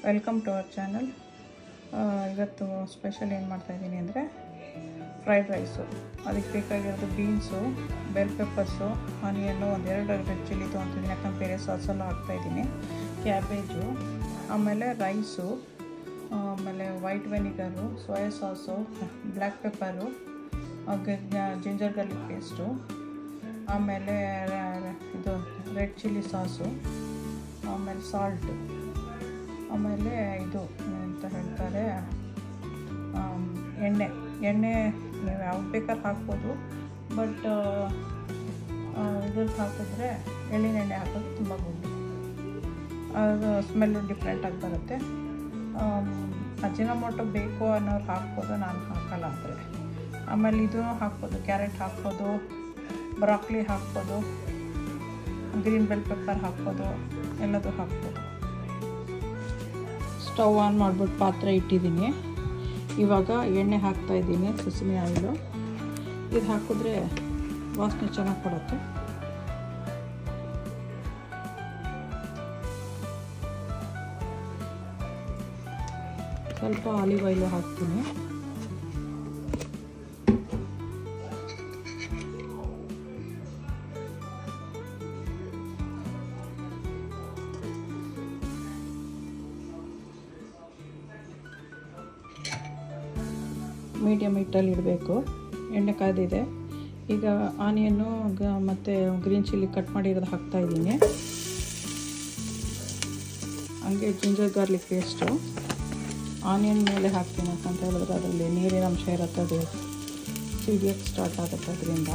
Welcome to our channel. ಇವತ್ತು special ಏನು ಮಾಡ್ತಾಯಿದ್ದೀನಿ ಅಂದರೆ ಫ್ರೈಡ್ ರೈಸು. ಅದಕ್ಕೆ ಬೇಕಾಗಿರೋದು ಬೀನ್ಸು, ಬೆಲ್ ಪೆಪ್ಪರ್ಸು, ಆನಿಯನ್ನು, ಒಂದೆರಡು ರೆಡ್ ಚಿಲ್ಲಿ ತೊಗೊತಿದ್ದೀನಿ, ಯಾಕಂದ್ರೆ ಬೇರೆ ಸಾಸೆಲ್ಲ ಹಾಕ್ತಾಯಿದ್ದೀನಿ, ಕ್ಯಾಬೇಜು, ಆಮೇಲೆ ರೈಸು, ಆಮೇಲೆ white vinegar, soya sauce, black pepper, ginger garlic paste, ಆಮೇಲೆ ಇದು ರೆಡ್ ಚಿಲ್ಲಿ ಸಾಸು, ಆಮೇಲೆ ಸಾಲ್ಟು, ಆಮೇಲೆ ಇದು ಅಂತ ಹೇಳ್ತಾರೆ ಎಣ್ಣೆ ನೀವು ಯಾವ್ದು ಬೇಕಾದ್ರೆ ಹಾಕ್ಬೋದು. ಬಟ್ ಇದ್ರಲ್ಲಿ ಹಾಕಿದ್ರೆ ಎಳ್ಳಿನ ಎಣ್ಣೆ ಹಾಕೋದು ತುಂಬ ಗುಡ್, ಅದು ಸ್ಮೆಲ್ಲು ಡಿಫ್ರೆಂಟಾಗಿ ಬರುತ್ತೆ. ಅಜಿನೋಮೋಟೊ ಬೇಕು ಅನ್ನೋರು ಹಾಕ್ಬೋದು, ನಾನು ಹಾಕಲ್ಲ ಅಂದರೆ. ಆಮೇಲೆ ಇದೂ ಹಾಕ್ಬೋದು, ಕ್ಯಾರೆಟ್ ಹಾಕ್ಬೋದು, ಬ್ರಾಕ್ಲಿ ಹಾಕ್ಬೋದು, ಗ್ರೀನ್ ಬೆಲ್ ಪೆಪ್ಪರ್ ಹಾಕ್ಬೋದು, ಎಲ್ಲದೂ ಹಾಕ್ಬೋದು. ಸ್ಟವ್ ಆನ್ ಮಾಡಿಬಿಟ್ಟು ಪಾತ್ರೆ ಇಟ್ಟಿದ್ದೀನಿ. ಇವಾಗ ಎಣ್ಣೆ ಹಾಕ್ತಾಯಿದ್ದೀನಿ, ಸೆಸಮಿ ಆಯಿಲು. ಇದು ಹಾಕಿದ್ರೆ ವಾಸನೆ ಚೆನ್ನಾಗಿ ಕೊಡುತ್ತೆ. ಸ್ವಲ್ಪ ಆಲಿವ್ ಆಯಿಲು ಹಾಕ್ತೀನಿ. ಮೀಡಿಯಮ್ ಹಿಟ್ಟಲ್ಲಿ ಇಡಬೇಕು. ಎಣ್ಣೆ ಕಾದಿದೆ. ಈಗ ಆನಿಯನ್ನು ಮತ್ತು ಗ್ರೀನ್ ಚಿಲ್ಲಿ ಕಟ್ ಮಾಡಿರೋದು ಹಾಕ್ತಾಯಿದ್ದೀನಿ. ಹಾಗೆ ಜಿಂಜರ್ ಗಾರ್ಲಿಕ್ ಪೇಸ್ಟು ಆನಿಯನ್ ಮೇಲೆ ಹಾಕ್ತೀನಿ, ಯಾಕಂತ ಹೇಳಿದ್ರೆ ಅದರಲ್ಲಿ ನೀರಿನ ಅಂಶ ಇರುತ್ತೆ, ಅದು ಸಿಡಿಯೋಕ್ಕೆ ಸ್ಟಾರ್ಟ್ ಆಗುತ್ತೆ. ಅದರಿಂದ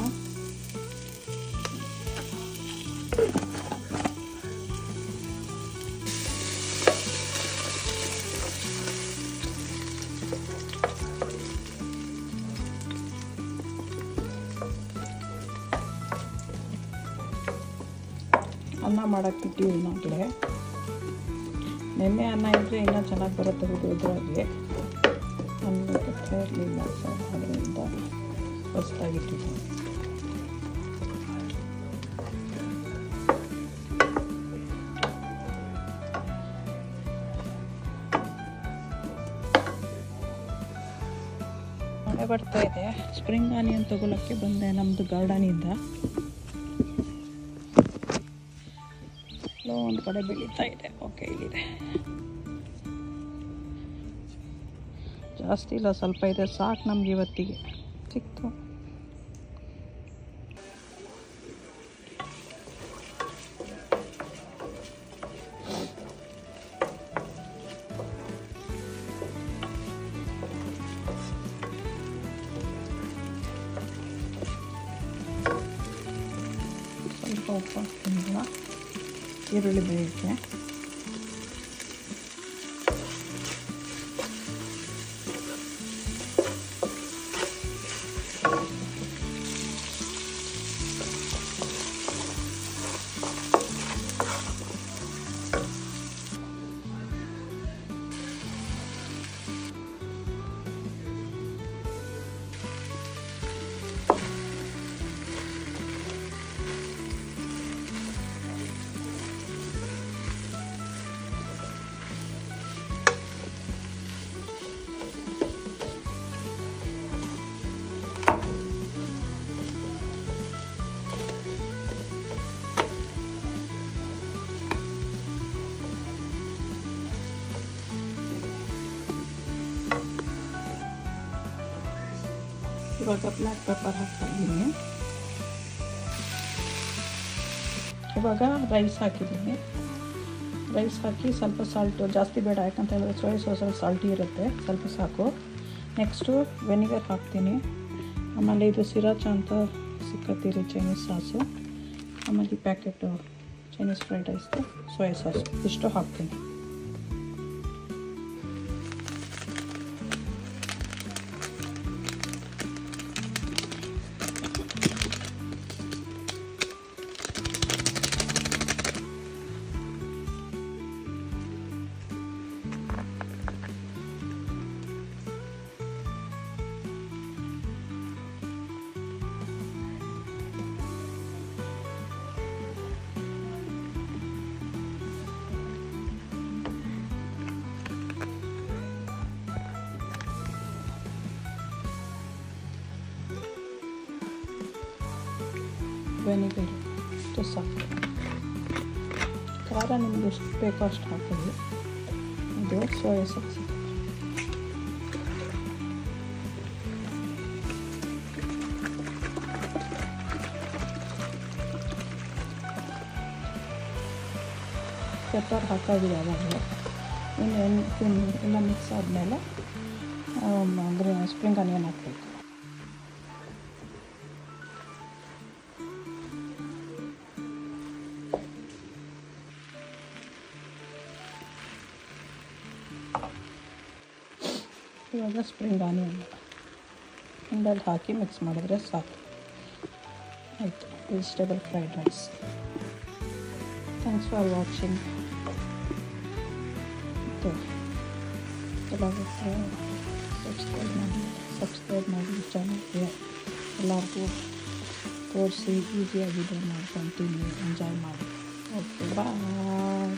ಅನ್ನ ಮಾಡೋಕ್ಕೆ ಇಟ್ಟಿದ್ದೀನಿ ಮಕ್ಕಳೇ. ನೆನ್ನೆ ಅನ್ನ ಇದ್ದರೆ ಇನ್ನೂ ಚೆನ್ನಾಗಿ ಬರುತ್ತೆ ಇದ್ರಾಗೆ. ಅನ್ನ ಇರಲಿಲ್ಲ ಸರ್, ಅದರಿಂದ ಹೊಸದಾಗಿಟ್ಟಿದ್ದೀನಿ. ಮಳೆ ಬರ್ತಾಯಿದೆ. ಸ್ಪ್ರಿಂಗ್ ಆನಿಯನ್ ತೊಗೊಳಕ್ಕೆ ಬಂದೆ ನಮ್ಮದು ಗಾರ್ಡನಿಂದ. ಒಂದು ಕಡೆ ಬೆಳೀತಾ ಇದೆ. ಓಕೆ, ಇಲ್ಲಿದೆ. ಜಾಸ್ತಿ ಇಲ್ಲ, ಸ್ವಲ್ಪ ಇದೆ, ಸಾಕು ನಮ್ಗೆ ಇವತ್ತಿಗೆ. ಸಿಕ್ತು. ಸ್ವಲ್ಪ ಉಪ್ಪು ಹಾಕ್ತೀನಿ, ಈರುಳ್ಳಿ ಬೇಯಿಕೆ. ಇವಾಗ ಬ್ಲ್ಯಾಕ್ ಪೆಪ್ಪರ್ ಹಾಕ್ತಾಯಿದ್ದೀನಿ. ಇವಾಗ ರೈಸ್ ಹಾಕಿದ್ದೀನಿ. ರೈಸ್ ಹಾಕಿ ಸ್ವಲ್ಪ ಸಾಲ್ಟು, ಜಾಸ್ತಿ ಬೇಡ, ಯಾಕಂತ ಹೇಳಿದ್ರೆ ಸೋಯಾ ಸಾಸಲ್ಲಿ ಸಾಲ್ಟಿ ಇರುತ್ತೆ, ಸ್ವಲ್ಪ ಸಾಕು. ನೆಕ್ಸ್ಟು ವೆನಿಗರ್ ಹಾಕ್ತೀನಿ. ಆಮೇಲೆ ಇದು ಸಿರಾಚ ಅಂತ ಸಿಕ್ಕತ್ತೀರಿ ಚೈನೀಸ್ ಸಾಸು. ಆಮೇಲೆ ಈ ಪ್ಯಾಕೆಟು ಚೈನೀಸ್ ಫ್ರೈಡ್ ರೈಸ್ದು ಸೋಯಾ ಸಾಸು, ಇಷ್ಟು ಹಾಕ್ತೀನಿ. ವೆನಿಗರ್ ಇಷ್ಟು ಸಾಕು. ಖಾರ ನಿಮ್ಗೆ ಎಷ್ಟು ಬೇಕೋ ಅಷ್ಟು ಹಾಕಿದ್ವಿ. ಇದು ಸೋಯಾ ಸಾಸ್. ಪೆಪ್ಪರ್ ಹಾಕೋದಿದೆ ಅವಾಗಲೇ. ಇನ್ನು ಎಲ್ಲ ಮಿಕ್ಸ್ ಆದಮೇಲೆ ಸ್ಪ್ರಿಂಗ್ ಆನಿಯನ್ ಹಾಕಬೇಕು. ಇವಾಗ ಸ್ಪ್ರಿಂಗ್ ಆನಿಯನ್ ಹಿಂಡಲ್ಲಿ ಹಾಕಿ ಮಿಕ್ಸ್ ಮಾಡಿದ್ರೆ ಸಾಕು. ಆಯಿತು, vegetable fried rice. Thanks for watching. ಎಲ್ಲರಿಗೂ ಸಬ್ಸ್ಕ್ರೈಬ್ ಮಾಡಿ ಚಾನಲ್ಗೆ. ಎಲ್ಲರಿಗೂ ತೋರಿಸಿ ಈಸಿಯಾಗಿದೆ ಮಾಡ್ಕೊತೀನಿ, ಎಂಜಾಯ್ ಮಾಡಿ. ಓಕೆ, ಬಾಯ್.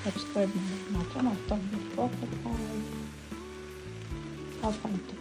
ಸಬ್ಸ್ಕ್ರೈಬ್ ಮಾಡಿ ಮಾತ್ರ ಮಾಡ್ತಾ. Okay, bye. ಆಫ್ ಆಯಿತು.